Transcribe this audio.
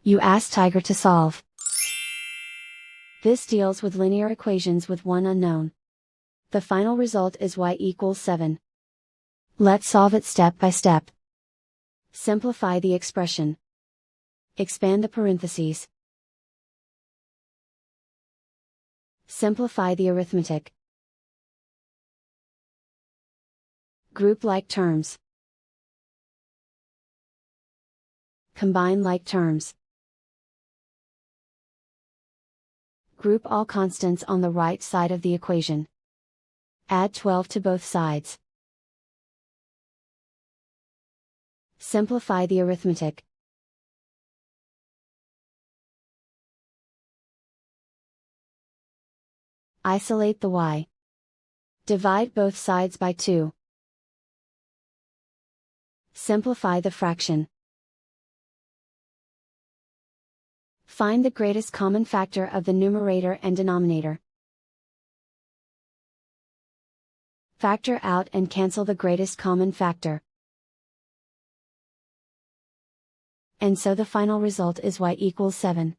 You ask Tiger to solve. This deals with linear equations with one unknown. The final result is y equals 7. Let's solve it step by step. Simplify the expression. Expand the parentheses. Simplify the arithmetic. Group like terms. Combine like terms. Group all constants on the right side of the equation. Add 12 to both sides. Simplify the arithmetic. Isolate the y. Divide both sides by 2. Simplify the fraction. Find the greatest common factor of the numerator and denominator. Factor out and cancel the greatest common factor. And so the final result is y equals 7.